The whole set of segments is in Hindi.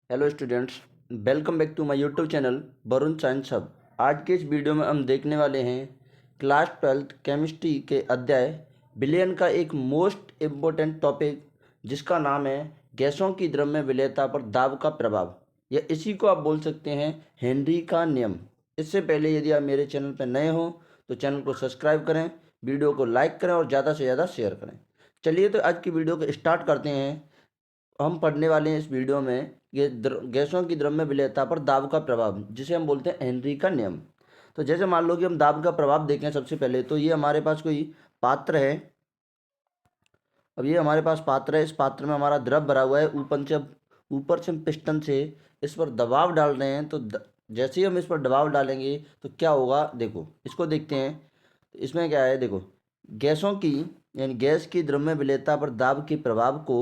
Hello students, welcome back to my YouTube channel Varun science hub. आज के इस वीडियो में हम देखने वाले हैं क्लास 12th केमिस्ट्री के अध्याय विलयन का एक मोस्ट इम्पोर्टेंट टॉपिक, जिसका नाम है गैसों की द्रव्य विलेयता पर दाब का प्रभाव, या इसी को आप बोल सकते हैं हेनरी का नियम। इससे पहले यदि आप मेरे चैनल पर नए हो तो चैनल को सब्सक्राइब करें, वीडियो को लाइक करें और ज़्यादा से ज़्यादा शेयर करें। चलिए तो आज की वीडियो को स्टार्ट करते हैं। हम पढ़ने वाले हैं इस वीडियो में ये गैसों की द्रव्य विलेयता पर दाब का प्रभाव, जिसे हम बोलते हैं हेनरी का नियम। तो जैसे मान लो कि हम दाब का प्रभाव देखें, सबसे पहले तो ये हमारे पास कोई पात्र है। अब ये हमारे पास पात्र है, इस पात्र में हमारा द्रव भरा हुआ है। ऊपर से हम पिस्टन से इस पर दबाव डाल रहे हैं। तो जैसे ही हम इस पर दबाव डालेंगे तो क्या होगा, देखो इसको देखते हैं। तो इसमें क्या है, देखो गैसों की यानी गैस की द्रव्य विलेयता पर दाब के प्रभाव को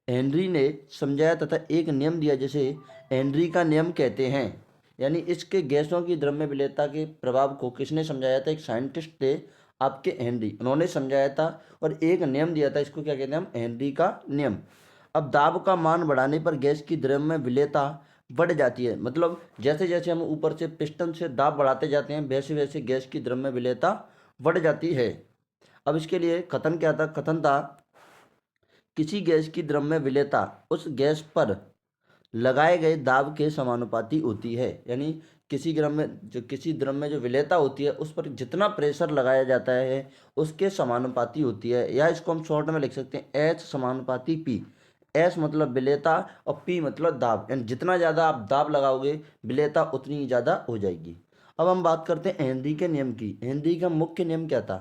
हेनरी ने समझाया तथा एक नियम दिया, जिसे हेनरी का नियम कहते हैं। यानी इसके गैसों की द्रव्य विलेयता के प्रभाव को किसने समझाया था? एक साइंटिस्ट थे आपके हेनरी, उन्होंने समझाया था और एक नियम दिया था। इसको क्या कहते हैं हम? हेनरी का नियम। अब दाब का मान बढ़ाने पर गैस की द्रव्य विलेयता बढ़ जाती है। मतलब जैसे जैसे हम ऊपर से पिस्टन से दाब बढ़ाते जाते हैं, वैसे वैसे गैस की द्रव्य विलेयता बढ़ जाती है। अब इसके लिए कथन क्या था? कथन था किसी गैस की द्रव्य विलेयता उस गैस पर लगाए गए दाब के समानुपाती होती है। यानी किसी द्रव्य में जो विलेयता होती है उस पर जितना प्रेशर लगाया जाता है उसके समानुपाती होती है। या इसको हम शॉर्ट में लिख सकते हैं एच समानुपाती पी। एच मतलब विलेयता और पी मतलब दाब, यानी जितना ज़्यादा आप दाब लगाओगे विलेयता उतनी ही ज़्यादा हो जाएगी। अब हम बात करते हैं हेनरी के नियम की। हेनरी का मुख्य नियम क्या था?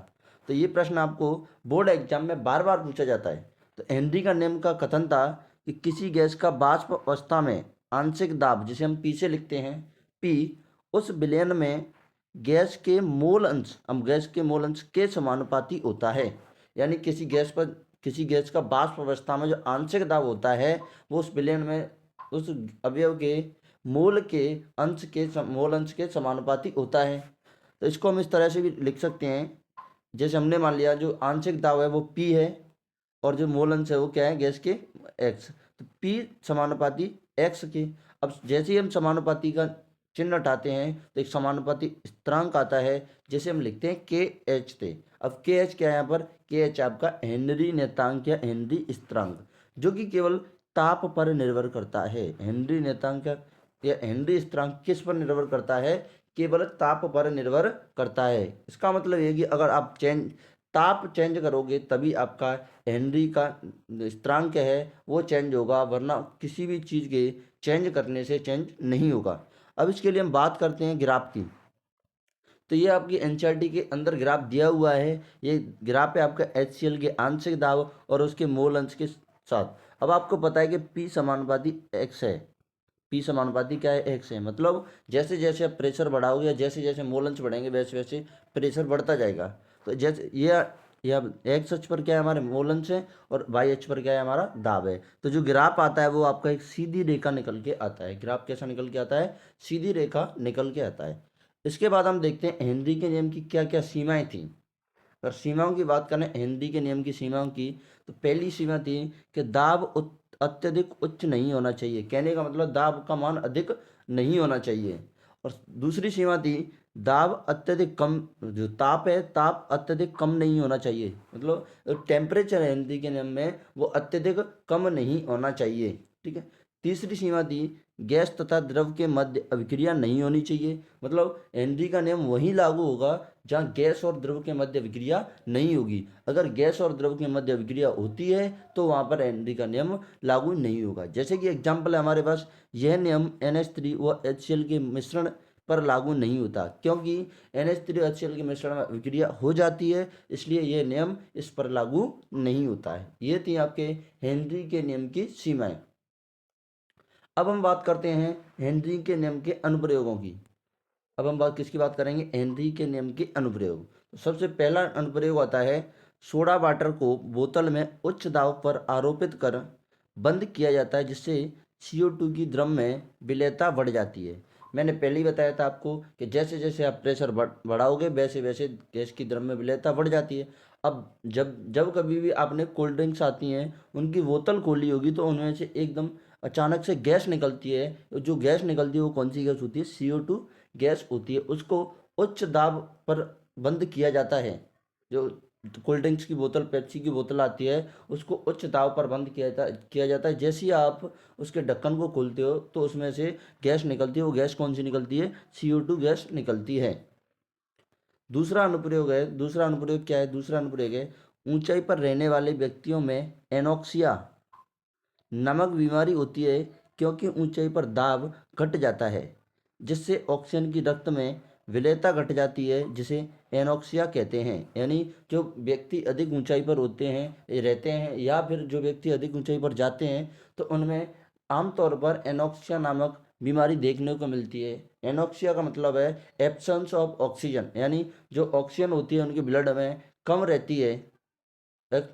तो ये प्रश्न आपको बोर्ड एग्जाम में बार बार पूछा जाता है। तो हेनरी का नियम का कथन था कि किसी गैस का वाष्प अवस्था में आंशिक दाब, जिसे हम पी से लिखते हैं पी, उस विलयन में गैस के मोल अंश के समानुपाती होता है। यानी किसी गैस का वाष्प अवस्था में जो आंशिक दाब होता है वो उस विलयन में उस अवयव के मोल अंश के समानुपाती होता है। तो इसको हम इस तरह से भी लिख सकते हैं, जैसे हमने मान लिया जो आंशिक दाब है वो पी है और जो मोल अंश है वो क्या है? गैस के एक्स। तो पी समानुपाती एक्स के। अब जैसे ही हम समानुपाती का चिन्ह हटाते हैं तो एक समानुपाती स्थिरांक आता है, जिसे हम लिखते हैं के एच थे। अब के एच क्या है यहाँ पर? के एच आपका हेनरी नियतांक या हेनरी स्थिरांक, जो कि केवल ताप पर निर्भर करता है। हेनरी नियतांक या हेनरी स्थिरांक किस पर निर्भर करता है? केवल ताप पर निर्भर करता है। इसका मतलब ये कि अगर आप ताप चेंज करोगे तभी आपका हेनरी का स्थिरांक है वो चेंज होगा, वरना किसी भी चीज़ के चेंज करने से चेंज नहीं होगा। अब इसके लिए हम बात करते हैं ग्राफ की। तो ये आपकी एनसीईआरटी के अंदर ग्राफ दिया हुआ है। ये ग्राफ है आपका HCl के आंशिक दाब और उसके मोल अंश के साथ। अब आपको पता है कि P समानुपाती x है। P समानुपाती क्या है? x है। मतलब जैसे जैसे आप प्रेशर बढ़ाओगे या जैसे जैसे मोल अंश बढ़ेंगे वैसे वैसे प्रेशर बढ़ता जाएगा। तो जैसे ये एक्स अक्ष पर क्या है? हमारे मोल अंश है और वाई अक्ष पर क्या है? हमारा दाब है। तो जो ग्राफ आता है वो आपका एक सीधी रेखा निकल के आता है। ग्राफ कैसा निकल के आता है? सीधी रेखा निकल के आता है। इसके बाद हम देखते हैं हेनरी के नियम की क्या क्या सीमाएं थी। अगर सीमाओं की बात करें हेनरी के नियम की सीमाओं की, तो पहली सीमा थी कि अत्यधिक उच्च नहीं होना चाहिए। कहने का मतलब दाब का मान अधिक नहीं होना चाहिए। और दूसरी सीमा थी दाब अत्यधिक कम, जो ताप है ताप अत्यधिक कम नहीं होना चाहिए। मतलब टेम्परेचर है हेनरी के नियम में वो अत्यधिक कम नहीं होना चाहिए। ठीक है। तीसरी सीमा थी गैस तथा द्रव के मध्य अभिक्रिया नहीं होनी चाहिए। मतलब हेनरी का नियम वहीं लागू होगा जहाँ गैस और द्रव के मध्य अभिक्रिया नहीं होगी। अगर गैस और द्रव के मध्य अभिक्रिया होती है तो वहाँ पर हेनरी का नियम लागू नहीं होगा। जैसे कि एग्जाम्पल है हमारे पास, यह नियम NH3 व HCl के मिश्रण पर लागू नहीं होता, क्योंकि NH3 HCl के मिश्रण में अभिक्रिया हो जाती है, इसलिए यह नियम इस पर लागू नहीं होता है। ये थी आपके हेनरी के नियम की सीमाएं। अब हम बात करते हैं हेनरी के नियम के अनुप्रयोगों की। अब हम किसकी बात करेंगे? हेनरी के नियम के अनुप्रयोग। तो सबसे पहला अनुप्रयोग आता है सोडा वाटर को बोतल में उच्च दाब पर आरोपित कर बंद किया जाता है, जिससे CO2 की द्रव में विलेयता बढ़ जाती है। मैंने पहले ही बताया था आपको कि जैसे जैसे आप प्रेशर बढ़ाओगे वैसे वैसे गैस की द्रव में विलेयता बढ़ जाती है। अब जब जब कभी भी आपने कोल्ड ड्रिंक्स आती हैं उनकी बोतल खोली होगी तो उनमें से एकदम अचानक से गैस निकलती है, जो गैस निकलती है वो कौन सी गैस होती है? CO2 गैस होती है। उसको उच्च दाब पर बंद किया जाता है। जो कोल्ड ड्रिंक्स की बोतल, पेप्सी की बोतल आती है, उसको उच्च दाब पर बंद किया जाता है। जैसे ही आप उसके ढक्कन को खोलते हो तो उसमें से गैस निकलती है। वो गैस कौन सी निकलती है? CO2 गैस निकलती है। दूसरा अनुप्रयोग क्या है? दूसरा अनुप्रयोग है, ऊंचाई पर रहने वाले व्यक्तियों में एनोक्सिया नामक बीमारी होती है, क्योंकि ऊंचाई पर दाब घट जाता है, जिससे ऑक्सीजन की रक्त में विलेयता घट जाती है, जिसे एनोक्सिया कहते हैं। यानी जो व्यक्ति अधिक ऊंचाई पर होते हैं, रहते हैं, या फिर जो व्यक्ति अधिक ऊंचाई पर जाते हैं, तो उनमें आमतौर पर एनोक्सिया नामक बीमारी देखने को मिलती है। एनोक्सिया का मतलब है एब्सेंस ऑफ ऑक्सीजन, यानी जो ऑक्सीजन होती है उनके ब्लड में कम रहती है,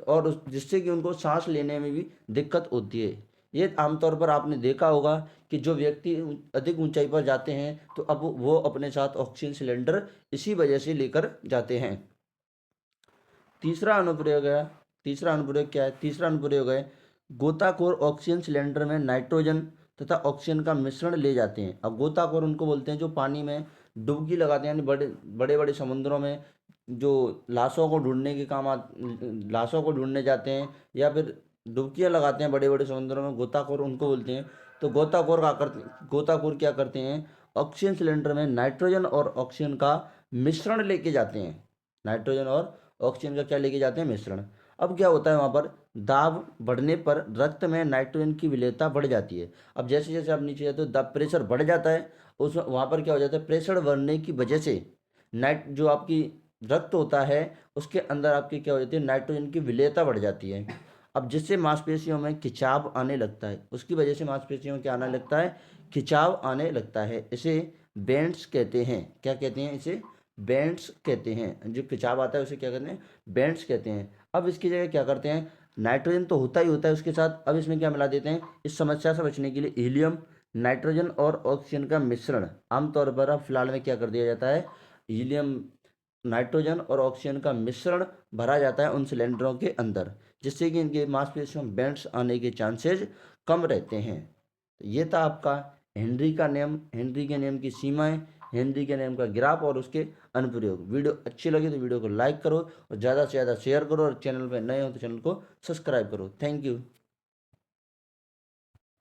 और जिससे कि उनको सांस लेने में भी दिक्कत होती है। ये आमतौर पर आपने देखा होगा कि जो व्यक्ति अधिक ऊंचाई पर जाते हैं तो अब वो अपने साथ ऑक्सीजन सिलेंडर इसी वजह से लेकर जाते हैं। तीसरा अनुप्रयोग है, तीसरा अनुप्रयोग क्या है? तीसरा अनुप्रयोग है, गोताखोर ऑक्सीजन सिलेंडर में नाइट्रोजन तथा ऑक्सीजन का मिश्रण ले जाते हैं। अब गोताखोर उनको बोलते हैं जो पानी में डुबकी लगाते हैं, यानी बड़े बड़े बड़े समुद्रों में जो लाशों को ढूंढने के लाशों को ढूंढने जाते हैं, या फिर डुबकियां लगाते हैं बड़े बड़े समुद्रों में, गोताखोर उनको बोलते हैं। तो गोताखोर क्या करते हैं? ऑक्सीजन सिलेंडर में नाइट्रोजन और ऑक्सीजन का मिश्रण लेके जाते हैं। नाइट्रोजन और ऑक्सीजन का क्या लेके जाते हैं? मिश्रण। अब क्या होता है, वहाँ पर दाब बढ़ने पर रक्त में नाइट्रोजन की विलेयता बढ़ जाती है। अब जैसे जैसे आप नीचे जाते हो दाब प्रेशर बढ़ जाता है, उस वहाँ पर क्या हो जाता है? प्रेशर बढ़ने की वजह से जो आपकी रक्त होता है उसके अंदर आपकी क्या हो जाती है? नाइट्रोजन की विलेयता बढ़ जाती है। अब जिससे मांसपेशियों में खिंचाव आने लगता है, उसकी वजह से मांसपेशियों में क्या आने लगता है? खिंचाव आने लगता है। इसे बेंड्स कहते हैं। क्या कहते हैं? इसे बेंड्स कहते हैं। जो खिंचाव आता है उसे क्या कहते हैं? बेंड्स कहते हैं। अब इसकी जगह क्या करते हैं? नाइट्रोजन तो होता ही होता है उसके साथ, अब इसमें क्या मिला देते हैं? इस समस्या से बचने के लिए हीलियम, नाइट्रोजन और ऑक्सीजन का मिश्रण। आमतौर पर अब फिलहाल में क्या कर दिया जाता है? हीलियम, नाइट्रोजन और ऑक्सीजन का मिश्रण भरा जाता है उन सिलेंडरों के अंदर, जिससे कि इनके मांसपेशियों में बेंड्स आने के चांसेस कम रहते हैं। तो ये था आपका हेनरी का नियम, हेनरी के नियम की सीमाएं, हेनरी के नियम का ग्राफ और उसके अनुप्रयोग। वीडियो अच्छी लगी तो वीडियो को लाइक करो और ज़्यादा से ज़्यादा शेयर करो, और चैनल पर नए हो तो चैनल को सब्सक्राइब करो। Thank you.